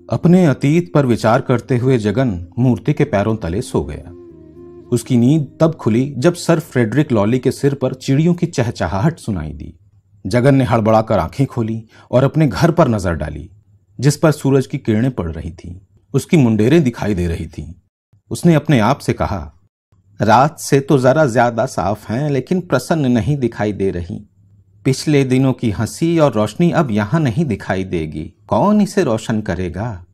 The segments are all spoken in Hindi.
अपने अतीत पर विचार करते हुए जगन मूर्ति के पैरों तले सो गया। उसकी नींद तब खुली जब सर फ्रेडरिक लॉली के सिर पर चिड़ियों की चहचहाहट सुनाई दी। जगन ने हड़बड़ाकर आंखें खोली और अपने घर पर नजर डाली, जिस पर सूरज की किरणें पड़ रही थीं। उसकी मुंडेरें दिखाई दे रही थीं। उसने अपने आप से कहा, रात से तो जरा ज्यादा साफ हैं, लेकिन प्रसन्न नहीं दिखाई दे रही। पिछले दिनों की हंसी और रोशनी अब यहां नहीं दिखाई देगी। कौन इसे रोशन करेगा?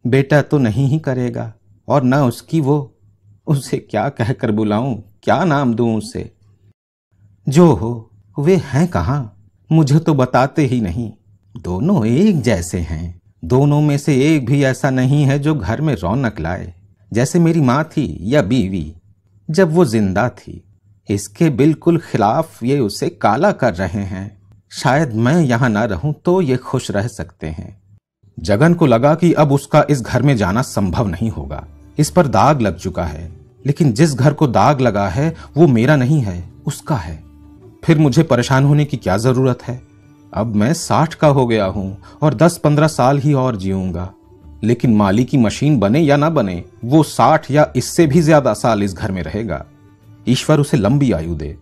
बेटा तो नहीं ही करेगा, और न उसकी वो। उसे क्या कहकर बुलाऊं, क्या नाम दूं उसे? जो हो, वे हैं कहाँ? मुझे तो बताते ही नहीं। दोनों एक जैसे हैं। दोनों में से एक भी ऐसा नहीं है जो घर में रौनक लाए, जैसे मेरी माँ थी या बीवी जब वो जिंदा थी। इसके बिल्कुल खिलाफ ये उसे काला कर रहे हैं। शायद मैं यहां ना रहूं तो ये खुश रह सकते हैं। जगन को लगा कि अब उसका इस घर में जाना संभव नहीं होगा। इस पर दाग लग चुका है, लेकिन जिस घर को दाग लगा है वो मेरा नहीं है, उसका है। फिर मुझे परेशान होने की क्या जरूरत है? अब मैं 60 का हो गया हूं और 10-15 साल ही और जीऊंगा। लेकिन माली की मशीन बने या ना बने, वो 60 या इससे भी ज्यादा साल इस घर में रहेगा। ईश्वर उसे लंबी आयु दे।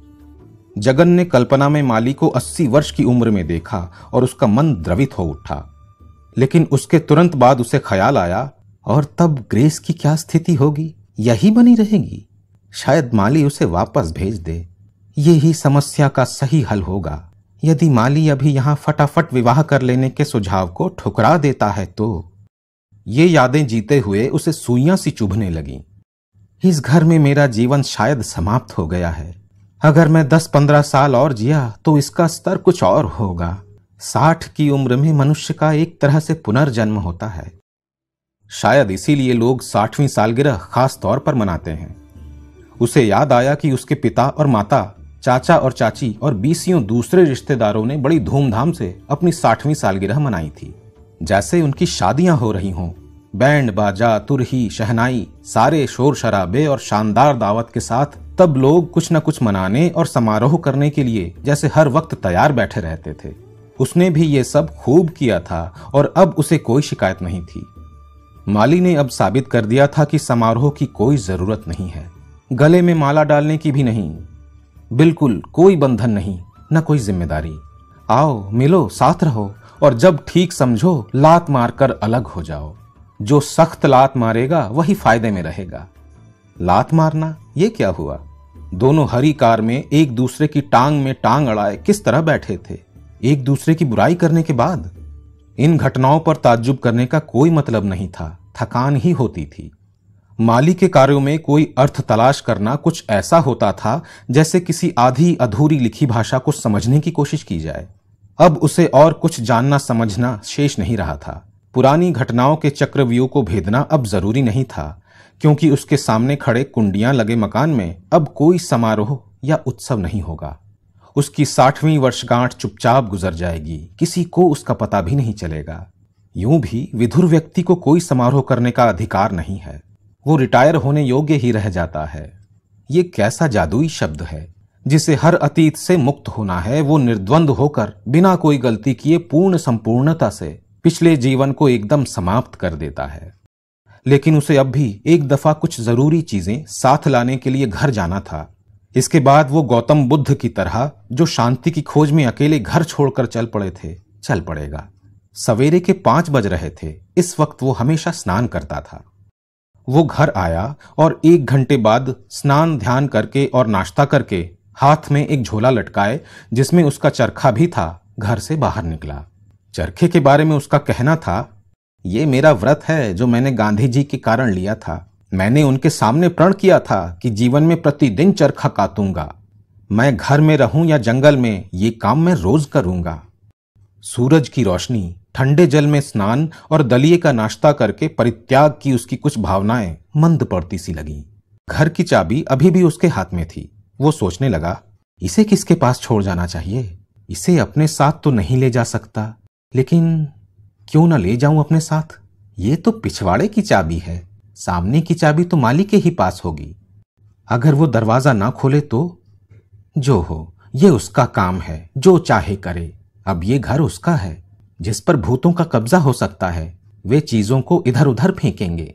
जगन ने कल्पना में माली को 80 वर्ष की उम्र में देखा और उसका मन द्रवित हो उठा। लेकिन उसके तुरंत बाद उसे ख्याल आया, और तब ग्रेस की क्या स्थिति होगी? यही बनी रहेगी? शायद माली उसे वापस भेज दे। यही समस्या का सही हल होगा। यदि माली अभी यहां फटाफट विवाह कर लेने के सुझाव को ठुकरा देता है तो। ये यादें जीते हुए उसे सुइयां सी चुभने लगीं। इस घर में मेरा जीवन शायद समाप्त हो गया है। अगर मैं 10-15 साल और जिया तो इसका स्तर कुछ और होगा। 60 की उम्र में मनुष्य का एक तरह से पुनर्जन्म होता है। शायद इसीलिए लोग 60वीं सालगिरह खास तौर पर मनाते हैं। उसे याद आया कि उसके पिता और माता, चाचा और चाची और 20 दूसरे रिश्तेदारों ने बड़ी धूमधाम से अपनी 60वीं सालगिरह मनाई थी, जैसे उनकी शादियां हो रही हों। बैंड बाजा, तुरही, शहनाई, सारे शोर शराबे और शानदार दावत के साथ तब लोग कुछ न कुछ मनाने और समारोह करने के लिए जैसे हर वक्त तैयार बैठे रहते थे। उसने भी ये सब खूब किया था और अब उसे कोई शिकायत नहीं थी। माली ने अब साबित कर दिया था कि समारोह की कोई जरूरत नहीं है। गले में माला डालने की भी नहीं। बिल्कुल कोई बंधन नहीं, न कोई जिम्मेदारी। आओ, मिलो, साथ रहो, और जब ठीक समझो लात मारकर अलग हो जाओ। जो सख्त लात मारेगा वही फायदे में रहेगा। लात मारना, ये क्या हुआ? दोनों हरी कार में एक दूसरे की टांग में टांग अड़ाए किस तरह बैठे थे, एक दूसरे की बुराई करने के बाद। इन घटनाओं पर ताज्जुब करने का कोई मतलब नहीं था, थकान ही होती थी। माली के कार्यों में कोई अर्थ तलाश करना कुछ ऐसा होता था जैसे किसी आधी अधूरी लिखी भाषा को समझने की कोशिश की जाए। अब उसे और कुछ जानना समझना शेष नहीं रहा था। पुरानी घटनाओं के चक्रव्यूह को भेदना अब जरूरी नहीं था, क्योंकि उसके सामने खड़े कुंडियां लगे मकान में अब कोई समारोह या उत्सव नहीं होगा। उसकी 60वीं वर्षगांठ चुपचाप गुजर जाएगी, किसी को उसका पता भी नहीं चलेगा। यूं भी विधुर व्यक्ति को कोई समारोह करने का अधिकार नहीं है। वो रिटायर होने योग्य ही रह जाता है। ये कैसा जादुई शब्द है जिसे हर अतीत से मुक्त होना है। वो निर्द्वंद होकर बिना कोई गलती किए पूर्ण संपूर्णता से पिछले जीवन को एकदम समाप्त कर देता है। लेकिन उसे अब भी एक दफा कुछ जरूरी चीजें साथ लाने के लिए घर जाना था। इसके बाद वो गौतम बुद्ध की तरह जो शांति की खोज में अकेले घर छोड़कर चल पड़े थे, चल पड़ेगा। सवेरे के 5 बज रहे थे। इस वक्त वो हमेशा स्नान करता था। वो घर आया और 1 घंटे बाद स्नान ध्यान करके और नाश्ता करके हाथ में एक झोला लटकाए जिसमें उसका चरखा भी था, घर से बाहर निकला। चरखे के बारे में उसका कहना था, ये मेरा व्रत है जो मैंने गांधी जी के कारण लिया था। मैंने उनके सामने प्रण किया था कि जीवन में प्रतिदिन चरखा कातूंगा। मैं घर में रहूं या जंगल में, ये काम मैं रोज करूंगा। सूरज की रोशनी, ठंडे जल में स्नान और दलिए का नाश्ता करके परित्याग की उसकी कुछ भावनाएं मंद पड़ती सी लगी। घर की चाबी अभी भी उसके हाथ में थी। वो सोचने लगा, इसे किसके पास छोड़ जाना चाहिए? इसे अपने साथ तो नहीं ले जा सकता, लेकिन क्यों न ले जाऊं अपने साथ? ये तो पिछवाड़े की चाबी है, सामने की चाबी तो माली के ही पास होगी। अगर वो दरवाजा ना खोले तो? जो हो, ये उसका काम है, जो चाहे करे। अब ये घर उसका है, जिस पर भूतों का कब्जा हो सकता है। वे चीजों को इधर उधर फेंकेंगे।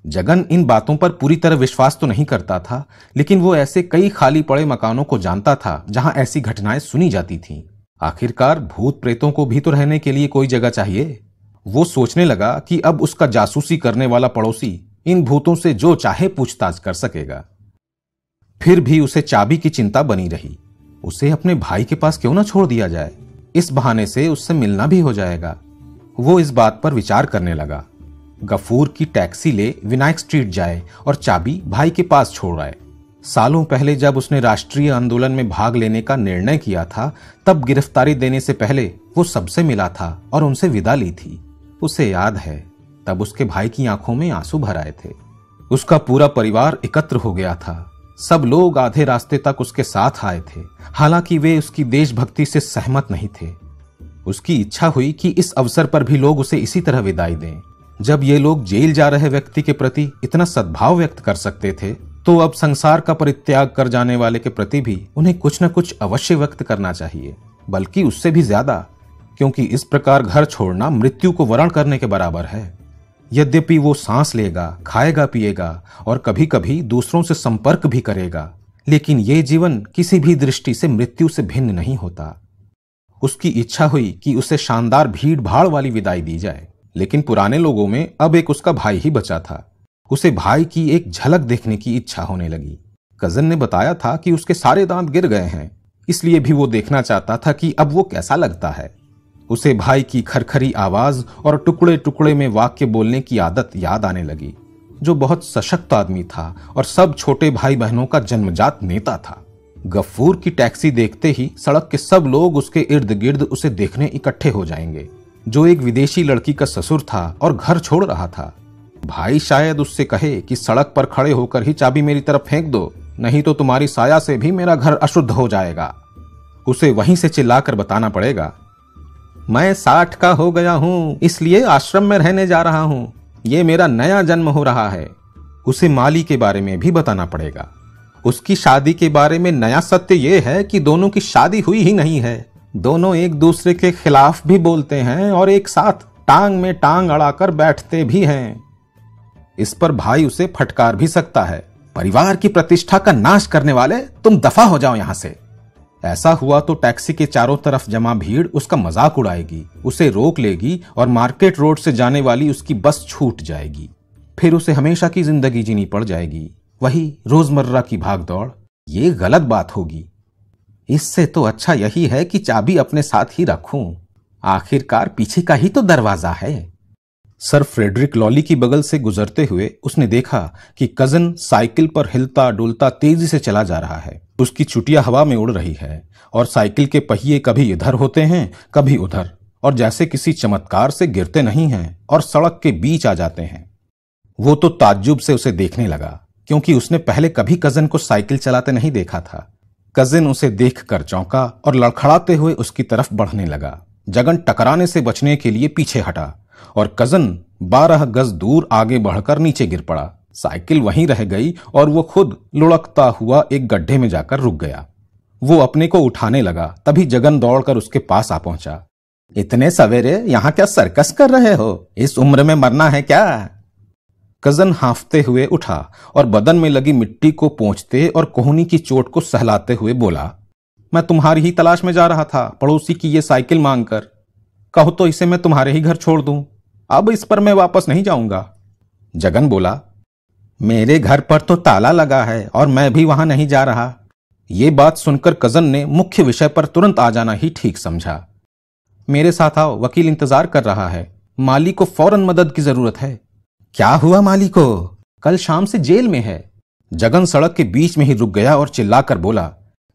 जगन इन बातों पर पूरी तरह विश्वास तो नहीं करता था, लेकिन वो ऐसे कई खाली पड़े मकानों को जानता था जहां ऐसी घटनाएं सुनी जाती थीं। आखिरकार भूत प्रेतों को भी तो रहने के लिए कोई जगह चाहिए। वो सोचने लगा कि अब उसका जासूसी करने वाला पड़ोसी इन भूतों से जो चाहे पूछताछ कर सकेगा। फिर भी उसे चाबी की चिंता बनी रही। उसे अपने भाई के पास क्यों ना छोड़ दिया जाए, इस बहाने से उससे मिलना भी हो जाएगा। वो इस बात पर विचार करने लगा। गफूर की टैक्सी ले विनायक स्ट्रीट जाए और चाबी भाई के पास छोड़ आए। सालों पहले जब उसने राष्ट्रीय आंदोलन में भाग लेने का निर्णय किया था, तब गिरफ्तारी देने से पहले वो सबसे मिला था और उनसे विदा ली थी। उसे याद है, तब उसके भाई की आंखों में आंसू भर आए थे। उसका पूरा परिवार एकत्र हो गया था। सब लोग आधे रास्ते तक उसके साथ आए थे, हालांकि वे उसकी देशभक्ति से सहमत नहीं थे। उसकी इच्छा हुई कि इस अवसर पर भी लोग उसे इसी तरह विदाई दें। जब ये लोग जेल जा रहे व्यक्ति के प्रति इतना सद्भाव व्यक्त कर सकते थे, तो अब संसार का परित्याग कर जाने वाले के प्रति भी उन्हें कुछ न कुछ अवश्य व्यक्त करना चाहिए, बल्कि उससे भी ज्यादा, क्योंकि इस प्रकार घर छोड़ना मृत्यु को वरण करने के बराबर है। यद्यपि वो सांस लेगा, खाएगा, पिएगा और कभी कभी दूसरों से संपर्क भी करेगा, लेकिन ये जीवन किसी भी दृष्टि से मृत्यु से भिन्न नहीं होता। उसकी इच्छा हुई कि उसे शानदार भीड़ भाड़ वाली विदाई दी जाए, लेकिन पुराने लोगों में अब एक उसका भाई ही बचा था। उसे भाई की एक झलक देखने की इच्छा होने लगी। कजन ने बताया था कि उसके सारे दांत गिर गए हैं, इसलिए भी वो देखना चाहता था कि अब वो कैसा लगता है। उसे भाई की खरखरी आवाज और टुकड़े टुकड़े में वाक्य बोलने की आदत याद आने लगी, जो बहुत सशक्त आदमी था और सब छोटे भाई बहनों का जन्मजात नेता था। गफूर की टैक्सी देखते ही सड़क के सब लोग उसके इर्द गिर्द उसे देखने इकट्ठे हो जाएंगे, जो एक विदेशी लड़की का ससुर था और घर छोड़ रहा था। भाई शायद उससे कहे कि सड़क पर खड़े होकर ही चाबी मेरी तरफ फेंक दो, नहीं तो तुम्हारी साया से भी मेरा घर अशुद्ध हो जाएगा। उसे वहीं से चिल्लाकर बताना पड़ेगा, मैं 60 का हो गया हूं, इसलिए आश्रम में रहने जा रहा हूं, ये मेरा नया जन्म हो रहा है। उसे माली के बारे में भी बताना पड़ेगा। उसकी शादी के बारे में नया सत्य यह है कि दोनों की शादी हुई ही नहीं है। दोनों एक दूसरे के खिलाफ भी बोलते हैं और एक साथ टांग में टांग अड़ाकर बैठते भी हैं। इस पर भाई उसे फटकार भी सकता है, परिवार की प्रतिष्ठा का नाश करने वाले, तुम दफा हो जाओ यहां से। ऐसा हुआ तो टैक्सी के चारों तरफ जमा भीड़ उसका मजाक उड़ाएगी, उसे रोक लेगी और मार्केट रोड से जाने वाली उसकी बस छूट जाएगी। फिर उसे हमेशा की जिंदगी जीनी पड़ जाएगी, वही रोजमर्रा की भागदौड़। ये गलत बात होगी। इससे तो अच्छा यही है कि चाबी अपने साथ ही रखूं, आखिरकार पीछे का ही तो दरवाजा है। सर फ्रेडरिक लॉली की बगल से गुजरते हुए उसने देखा कि कजन साइकिल पर हिलता डुलता तेजी से चला जा रहा है। उसकी चुटिया हवा में उड़ रही है और साइकिल के पहिए कभी इधर होते हैं कभी उधर, और जैसे किसी चमत्कार से गिरते नहीं हैं और सड़क के बीच आ जाते हैं। वो तो ताज्जुब से उसे देखने लगा, क्योंकि उसने पहले कभी कजन को साइकिल चलाते नहीं देखा था। कजिन उसे देखकर चौंका और लड़खड़ाते हुए उसकी तरफ बढ़ने लगा। जगन टकराने से बचने के लिए पीछे हटा और कजन 12 गज दूर आगे बढ़कर नीचे गिर पड़ा। साइकिल वहीं रह गई और वो खुद लुढ़कता हुआ एक गड्ढे में जाकर रुक गया। वो अपने को उठाने लगा, तभी जगन दौड़कर उसके पास आ पहुंचा। इतने सवेरे यहां क्या सर्कस कर रहे हो? इस उम्र में मरना है क्या? कजन हांफते हुए उठा और बदन में लगी मिट्टी को पोंछते और कोहनी की चोट को सहलाते हुए बोला, मैं तुम्हारी ही तलाश में जा रहा था, पड़ोसी की ये साइकिल मांगकर। कहो तो इसे मैं तुम्हारे ही घर छोड़ दूं, अब इस पर मैं वापस नहीं जाऊंगा। जगन बोला, मेरे घर पर तो ताला लगा है और मैं भी वहां नहीं जा रहा। ये बात सुनकर कजन ने मुख्य विषय पर तुरंत आ जाना ही ठीक समझा। मेरे साथ आओ, वकील इंतजार कर रहा है, माली को फौरन मदद की जरूरत है। क्या हुआ माली को? कल शाम से जेल में है। जगन सड़क के बीच में ही रुक गया और चिल्लाकर बोला,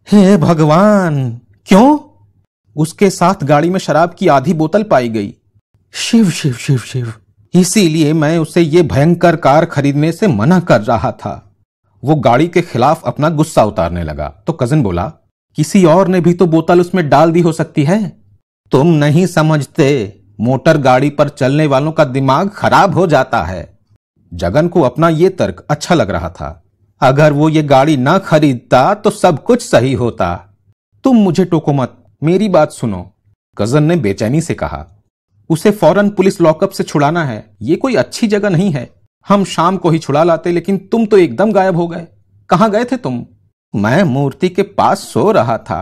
हे भगवान, क्यों? उसके साथ गाड़ी में शराब की आधी बोतल पाई गई। शिव शिव शिव शिव, इसीलिए मैं उसे ये भयंकर कार खरीदने से मना कर रहा था। वो गाड़ी के खिलाफ अपना गुस्सा उतारने लगा तो कजन बोला, किसी और ने भी तो बोतल उसमें डाल दी हो सकती है। तुम नहीं समझते, मोटर गाड़ी पर चलने वालों का दिमाग खराब हो जाता है। जगन को अपना ये तर्क अच्छा लग रहा था। अगर वो ये गाड़ी ना खरीदता तो सब कुछ सही होता। तुम मुझे टोको मत, मेरी बात सुनो, कजन ने बेचैनी से कहा। उसे फौरन पुलिस लॉकअप से छुड़ाना है। ये कोई अच्छी जगह नहीं है। हम शाम को ही छुड़ा लाते, लेकिन तुम तो एकदम गायब हो गए। कहां गए थे तुम? मैं मूर्ति के पास सो रहा था।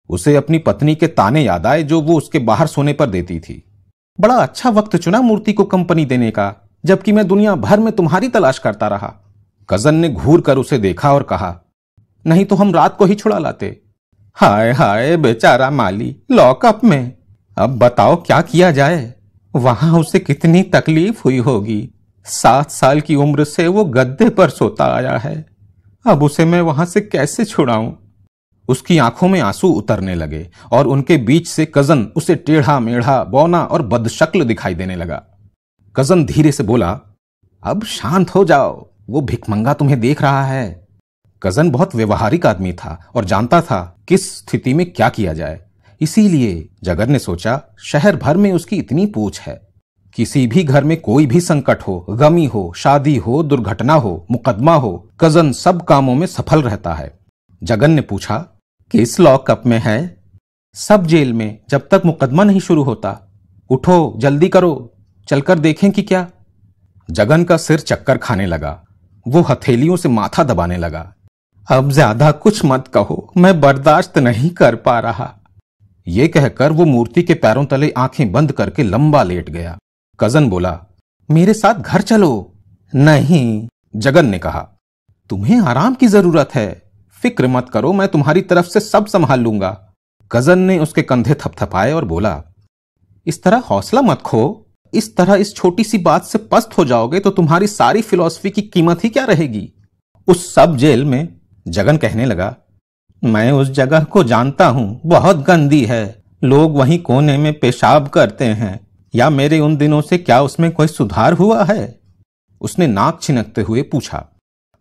उसे अपनी पत्नी के ताने याद आए जो वो उसके बाहर सोने पर देती थी। बड़ा अच्छा वक्त चुना मूर्ति को कंपनी देने का, जबकि मैं दुनिया भर में तुम्हारी तलाश करता रहा। कजन ने घूर कर उसे देखा और कहा, नहीं तो हम रात को ही छुड़ा लाते। हाय हाय बेचारा माली लॉकअप में। अब बताओ क्या किया जाए। वहां उसे कितनी तकलीफ हुई होगी। 7 साल की उम्र से वो गद्दे पर सोता आया है। अब उसे मैं वहां से कैसे छुड़ाऊं? उसकी आंखों में आंसू उतरने लगे और उनके बीच से कजन उसे टेढ़ा मेढ़ा, बौना और बदशक्ल दिखाई देने लगा। कजन धीरे से बोला, अब शांत हो जाओ, वो भिखमंगा तुम्हें देख रहा है। कजन बहुत व्यवहारिक आदमी था और जानता था किस स्थिति में क्या किया जाए। इसीलिए जगन ने सोचा, शहर भर में उसकी इतनी पूछ है। किसी भी घर में कोई भी संकट हो, गमी हो, शादी हो, दुर्घटना हो, मुकदमा हो, कजन सब कामों में सफल रहता है। जगन ने पूछा, किस लॉकअप में है? सब जेल में, जब तक मुकदमा नहीं शुरू होता। उठो, जल्दी करो, चलकर देखें कि क्या। जगन का सिर चक्कर खाने लगा। वो हथेलियों से माथा दबाने लगा। अब ज्यादा कुछ मत कहो, मैं बर्दाश्त नहीं कर पा रहा। ये कहकर वो मूर्ति के पैरों तले आंखें बंद करके लंबा लेट गया। कजन बोला, मेरे साथ घर चलो। नहीं, जगन ने कहा, तुम्हें आराम की जरूरत है। फिक्र मत करो, मैं तुम्हारी तरफ से सब संभाल लूंगा। कजन ने उसके कंधे थपथपाए और बोला, इस तरह हौसला मत खो। इस तरह इस छोटी सी बात से पस्त हो जाओगे तो तुम्हारी सारी फिलॉसफी की कीमत ही क्या रहेगी? उस सब जेल में, जगन कहने लगा, मैं उस जगह को जानता हूं, बहुत गंदी है। लोग वहीं कोने में पेशाब करते हैं। या मेरे उन दिनों से क्या उसमें कोई सुधार हुआ है? उसने नाक छिनकते हुए पूछा।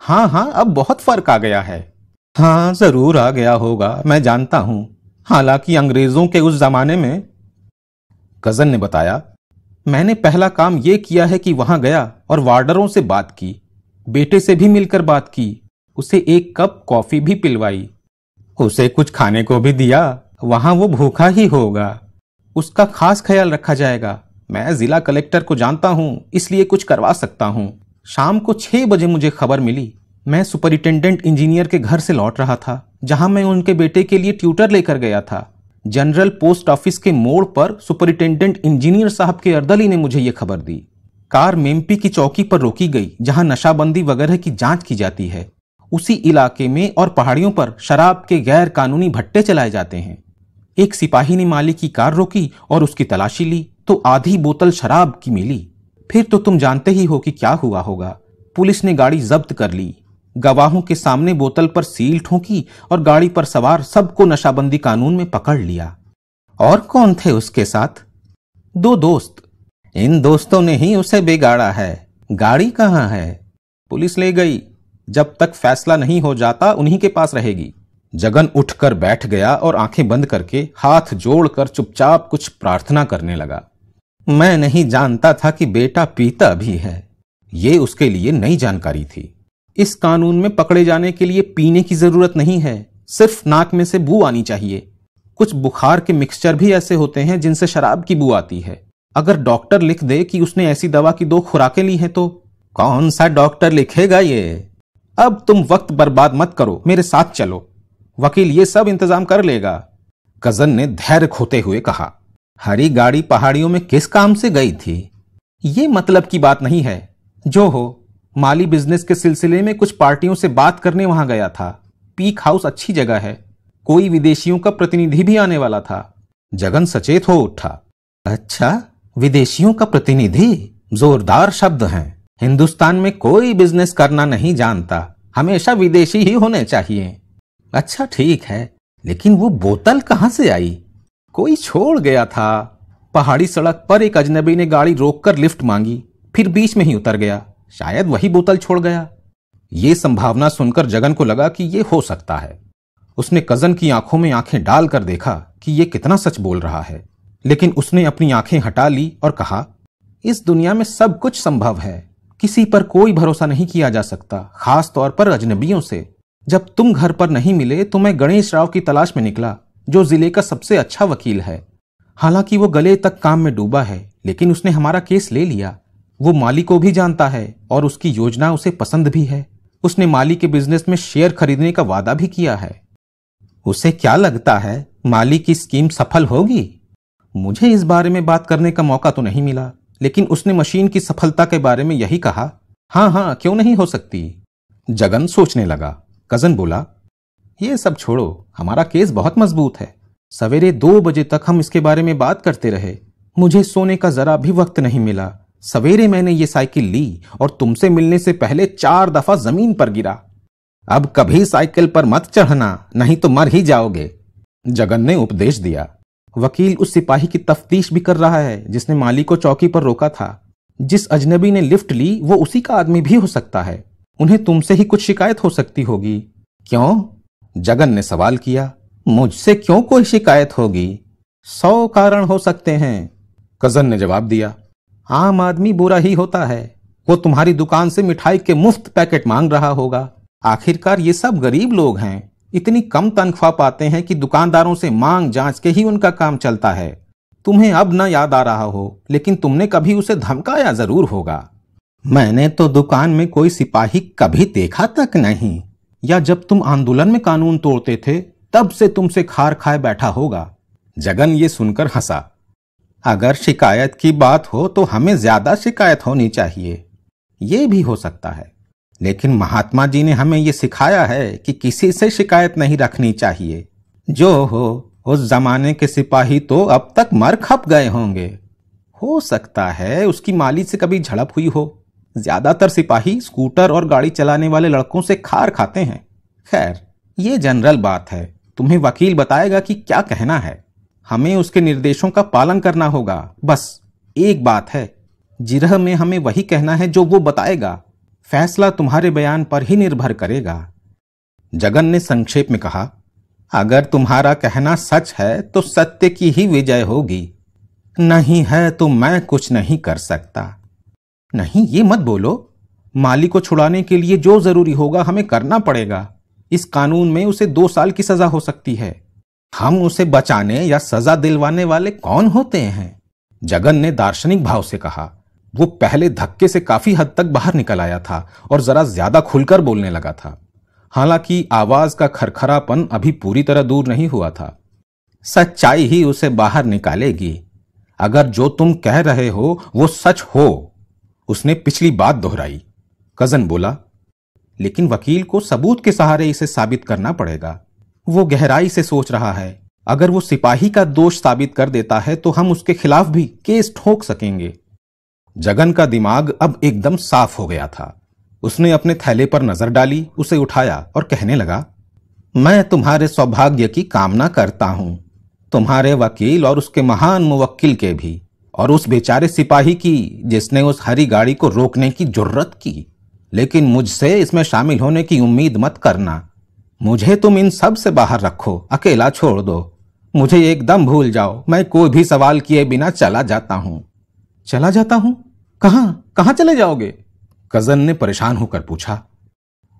हाँ हाँ, अब बहुत फर्क आ गया है। हाँ, जरूर आ गया होगा, मैं जानता हूं। हालांकि अंग्रेजों के उस जमाने में, कजन ने बताया, मैंने पहला काम यह किया है कि वहां गया और वार्डरों से बात की, बेटे से भी मिलकर बात की, उसे 1 कप कॉफी भी पिलवाई, उसे कुछ खाने को भी दिया। वहां वो भूखा ही होगा, उसका खास ख्याल रखा जाएगा। मैं जिला कलेक्टर को जानता हूं, इसलिए कुछ करवा सकता हूं। शाम को 6 बजे मुझे खबर मिली। मैं सुपरिटेंडेंट इंजीनियर के घर से लौट रहा था, जहां मैं उनके बेटे के लिए ट्यूटर लेकर गया था। जनरल पोस्ट ऑफिस के मोड़ पर सुपरिटेंडेंट इंजीनियर साहब के अर्दली ने मुझे यह खबर दी। कार मेम्पी की चौकी पर रोकी गई, जहां नशाबंदी वगैरह की जांच की जाती है। उसी इलाके में और पहाड़ियों पर शराब के गैर कानूनी भट्टे चलाए जाते हैं। एक सिपाही ने मालिक की कार रोकी और उसकी तलाशी ली तो आधी बोतल शराब की मिली। फिर तो तुम जानते ही हो कि क्या हुआ होगा। पुलिस ने गाड़ी जब्त कर ली, गवाहों के सामने बोतल पर सील ठोकी और गाड़ी पर सवार सबको नशाबंदी कानून में पकड़ लिया। और कौन थे उसके साथ? 2 दोस्त। इन दोस्तों ने ही उसे बिगाड़ा है। गाड़ी कहाँ है? पुलिस ले गई। जब तक फैसला नहीं हो जाता उन्हीं के पास रहेगी। जगन उठकर बैठ गया और आंखें बंद करके हाथ जोड़कर चुपचाप कुछ प्रार्थना करने लगा। मैं नहीं जानता था कि बेटा पीता भी है। ये उसके लिए नई जानकारी थी। इस कानून में पकड़े जाने के लिए पीने की जरूरत नहीं है, सिर्फ नाक में से बू आनी चाहिए। कुछ बुखार के मिक्सचर भी ऐसे होते हैं जिनसे शराब की बू आती है। अगर डॉक्टर लिख दे कि उसने ऐसी दवा की 2 खुराकें ली हैं तो कौन सा डॉक्टर लिखेगा ये? अब तुम वक्त बर्बाद मत करो, मेरे साथ चलो, वकील ये सब इंतजाम कर लेगा। कजन ने धैर्य खोते हुए कहा। हरी गाड़ी पहाड़ियों में किस काम से गई थी? ये मतलब की बात नहीं है। जो हो, माली बिजनेस के सिलसिले में कुछ पार्टियों से बात करने वहां गया था। पीक हाउस अच्छी जगह है, कोई विदेशियों का प्रतिनिधि भी आने वाला था। जगन सचेत हो उठा। अच्छा, विदेशियों का प्रतिनिधि? जोरदार शब्द हैं। हिंदुस्तान में कोई बिजनेस करना नहीं जानता, हमेशा विदेशी ही होने चाहिए। अच्छा ठीक है, लेकिन वो बोतल कहां से आई? कोई छोड़ गया था। पहाड़ी सड़क पर एक अजनबी ने गाड़ी रोककर लिफ्ट मांगी, फिर बीच में ही उतर गया। शायद वही बोतल छोड़ गया। ये संभावना सुनकर जगन को लगा कि ये हो सकता है। उसने कजन की आंखों में आंखें डालकर देखा कि ये कितना सच बोल रहा है, लेकिन उसने अपनी आंखें हटा ली और कहा, इस दुनिया में सब कुछ संभव है। किसी पर कोई भरोसा नहीं किया जा सकता, खास तौर पर अजनबियों से। जब तुम घर पर नहीं मिले तो मैं गणेश राव की तलाश में निकला, जो जिले का सबसे अच्छा वकील है। हालांकि वो गले तक काम में डूबा है, लेकिन उसने हमारा केस ले लिया। वो माली को भी जानता है और उसकी योजना उसे पसंद भी है। उसने माली के बिजनेस में शेयर खरीदने का वादा भी किया है। उसे क्या लगता है, माली की स्कीम सफल होगी? मुझे इस बारे में बात करने का मौका तो नहीं मिला, लेकिन उसने मशीन की सफलता के बारे में यही कहा। हाँ हाँ, क्यों नहीं हो सकती। जगन सोचने लगा। कजन बोला, ये सब छोड़ो, हमारा केस बहुत मजबूत है। सवेरे 2 बजे तक हम इसके बारे में बात करते रहे। मुझे सोने का जरा भी वक्त नहीं मिला। सवेरे मैंने ये साइकिल ली और तुमसे मिलने से पहले 4 दफा जमीन पर गिरा। अब कभी साइकिल पर मत चढ़ना, नहीं तो मर ही जाओगे, जगन ने उपदेश दिया। वकील उस सिपाही की तफ्तीश भी कर रहा है जिसने माली को चौकी पर रोका था। जिस अजनबी ने लिफ्ट ली वो उसी का आदमी भी हो सकता है। उन्हें तुमसे ही कुछ शिकायत हो सकती होगी। क्यों? जगन ने सवाल किया। मुझसे क्यों कोई शिकायत होगी? 100 कारण हो सकते हैं, कजन ने जवाब दिया। आम आदमी बुरा ही होता है। वो तुम्हारी दुकान से मिठाई के मुफ्त पैकेट मांग रहा होगा। आखिरकार ये सब गरीब लोग हैं। इतनी कम तनख्वाह पाते हैं कि दुकानदारों से मांग जांच के ही उनका काम चलता है। तुम्हें अब न याद आ रहा हो, लेकिन तुमने कभी उसे धमकाया जरूर होगा। मैंने तो दुकान में कोई सिपाही कभी देखा तक नहीं। या जब तुम आंदोलन में कानून तोड़ते थे तब से तुमसे खार खाए बैठा होगा। जगन ये सुनकर हंसा। अगर शिकायत की बात हो तो हमें ज्यादा शिकायत होनी चाहिए। ये भी हो सकता है, लेकिन महात्मा जी ने हमें ये सिखाया है कि किसी से शिकायत नहीं रखनी चाहिए। जो हो, उस जमाने के सिपाही तो अब तक मर खप गए होंगे। हो सकता है उसकी माली से कभी झड़प हुई हो। ज्यादातर सिपाही स्कूटर और गाड़ी चलाने वाले लड़कों से खार खाते हैं। खैर, ये जनरल बात है। तुम्हें वकील बताएगा कि क्या कहना है। हमें उसके निर्देशों का पालन करना होगा। बस एक बात है, जिरह में हमें वही कहना है जो वो बताएगा। फैसला तुम्हारे बयान पर ही निर्भर करेगा। जगन ने संक्षेप में कहा, अगर तुम्हारा कहना सच है तो सत्य की ही विजय होगी। नहीं है तो मैं कुछ नहीं कर सकता। नहीं, ये मत बोलो। माली को छुड़ाने के लिए जो जरूरी होगा हमें करना पड़ेगा। इस कानून में उसे 2 साल की सजा हो सकती है। हम उसे बचाने या सजा दिलवाने वाले कौन होते हैं? जगन ने दार्शनिक भाव से कहा। वो पहले धक्के से काफी हद तक बाहर निकल आया था और जरा ज्यादा खुलकर बोलने लगा था। हालांकि आवाज का खरखरापन अभी पूरी तरह दूर नहीं हुआ था। सच्चाई ही उसे बाहर निकालेगी। अगर जो तुम कह रहे हो वो सच हो। उसने पिछली बात दोहराई। कजन बोला, लेकिन वकील को सबूत के सहारे इसे साबित करना पड़ेगा। वो गहराई से सोच रहा है। अगर वो सिपाही का दोष साबित कर देता है तो हम उसके खिलाफ भी केस ठोक सकेंगे। जगन का दिमाग अब एकदम साफ हो गया था। उसने अपने थैले पर नजर डाली, उसे उठाया और कहने लगा, मैं तुम्हारे सौभाग्य की कामना करता हूं। तुम्हारे वकील और उसके महान मुवक्किल के भी, और उस बेचारे सिपाही की जिसने उस हरी गाड़ी को रोकने की जुर्रत की। लेकिन मुझसे इसमें शामिल होने की उम्मीद मत करना। मुझे तुम इन सब से बाहर रखो, अकेला छोड़ दो। मुझे एकदम भूल जाओ। मैं कोई भी सवाल किए बिना चला जाता हूं। चला जाता हूं? कहां चले जाओगे? कजन ने परेशान होकर पूछा।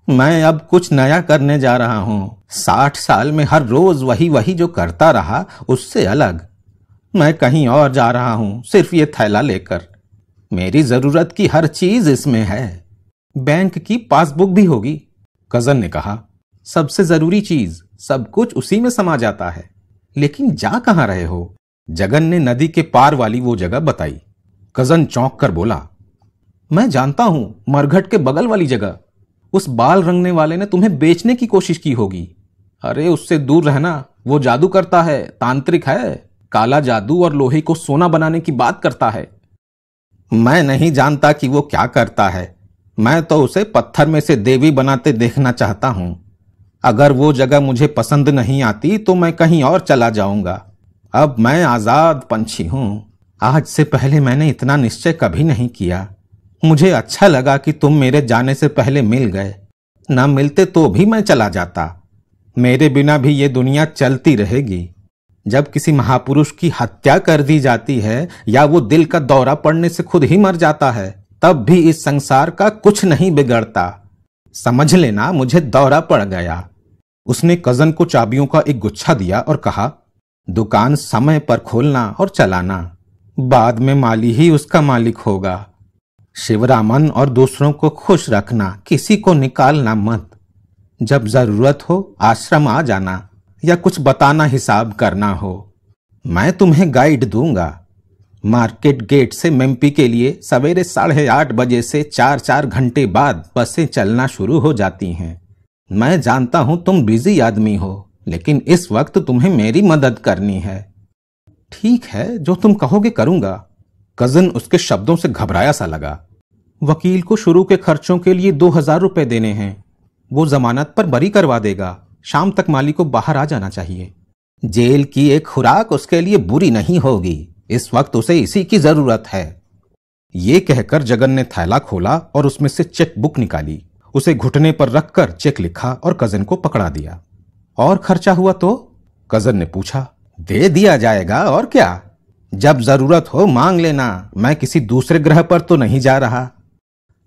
मैं अब कुछ नया करने जा रहा हूं। 60 साल में हर रोज वही जो करता रहा, उससे अलग। मैं कहीं और जा रहा हूं, सिर्फ ये थैला लेकर। मेरी जरूरत की हर चीज इसमें है। बैंक की पासबुक भी होगी, कजन ने कहा। सबसे जरूरी चीज, सब कुछ उसी में समा जाता है। लेकिन जा कहां रहे हो? जगन ने नदी के पार वाली वो जगह बताई। कजन चौंक कर बोला, मैं जानता हूं, मरघट के बगल वाली जगह। उस बाल रंगने वाले ने तुम्हें बेचने की कोशिश की होगी। अरे उससे दूर रहना, वो जादू करता है, तांत्रिक है। काला जादू और लोहे को सोना बनाने की बात करता है। मैं नहीं जानता कि वो क्या करता है। मैं तो उसे पत्थर में से देवी बनाते देखना चाहता हूं। अगर वो जगह मुझे पसंद नहीं आती तो मैं कहीं और चला जाऊंगा। अब मैं आजाद पंछी हूं। आज से पहले मैंने इतना निश्चय कभी नहीं किया। मुझे अच्छा लगा कि तुम मेरे जाने से पहले मिल गए। ना मिलते तो भी मैं चला जाता। मेरे बिना भी ये दुनिया चलती रहेगी। जब किसी महापुरुष की हत्या कर दी जाती है या वो दिल का दौरा पड़ने से खुद ही मर जाता है, तब भी इस संसार का कुछ नहीं बिगड़ता। समझ लेना, मुझे दौरा पड़ गया। उसने कजन को चाबियों का एक गुच्छा दिया और कहा, दुकान समय पर खोलना और चलाना। बाद में माली ही उसका मालिक होगा। शिवरामन और दूसरों को खुश रखना, किसी को निकालना मत। जब जरूरत हो आश्रम आ जाना, या कुछ बताना हिसाब करना हो, मैं तुम्हें गाइड दूंगा। मार्केट गेट से मेम्पी के लिए सवेरे 8:30 बजे से 4-4 घंटे बाद बसें चलना शुरू हो जाती हैं। मैं जानता हूं तुम बिजी आदमी हो, लेकिन इस वक्त तुम्हें मेरी मदद करनी है। ठीक है, जो तुम कहोगे करूंगा। कजन उसके शब्दों से घबराया सा लगा। वकील को शुरू के खर्चों के लिए 2000 रुपए देने हैं। वो जमानत पर बरी करवा देगा। शाम तक माली को बाहर आ जाना चाहिए। जेल की एक खुराक उसके लिए बुरी नहीं होगी। इस वक्त उसे इसी की जरूरत है। ये कहकर जगन ने थैला खोला और उसमें से चेक बुक निकाली। उसे घुटने पर रखकर चेक लिखा और कजन को पकड़ा दिया। और खर्चा हुआ तो? कजन ने पूछा। दे दिया जाएगा, और क्या। जब जरूरत हो मांग लेना। मैं किसी दूसरे ग्रह पर तो नहीं जा रहा।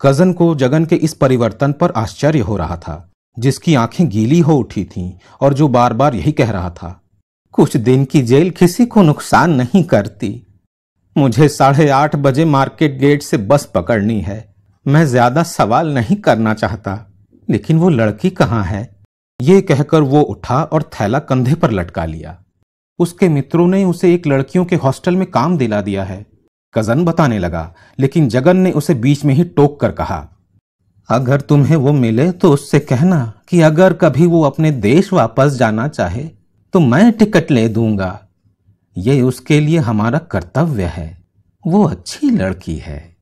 कजन को जगन के इस परिवर्तन पर आश्चर्य हो रहा था, जिसकी आंखें गीली हो उठी थीं और जो बार बार यही कह रहा था, कुछ दिन की जेल किसी को नुकसान नहीं करती। मुझे 8:30 बजे मार्केट गेट से बस पकड़नी है। मैं ज्यादा सवाल नहीं करना चाहता, लेकिन वो लड़की कहाँ है? ये कहकर वो उठा और थैला कंधे पर लटका लिया। उसके मित्रों ने उसे एक लड़कियों के हॉस्टल में काम दिला दिया है। कजन बताने लगा, लेकिन जगन ने उसे बीच में ही टोक कर कहा, अगर तुम्हें वो मिले तो उससे कहना कि अगर कभी वो अपने देश वापस जाना चाहे तो मैं टिकट ले दूंगा। ये उसके लिए हमारा कर्तव्य है। वो अच्छी लड़की है।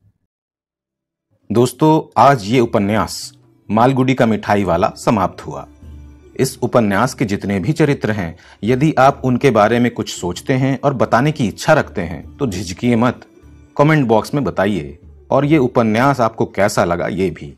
दोस्तों, आज ये उपन्यास मालगुडी का मिठाई वाला समाप्त हुआ। इस उपन्यास के जितने भी चरित्र हैं, यदि आप उनके बारे में कुछ सोचते हैं और बताने की इच्छा रखते हैं तो झिझकिए मत, कमेंट बॉक्स में बताइए। और ये उपन्यास आपको कैसा लगा ये भी।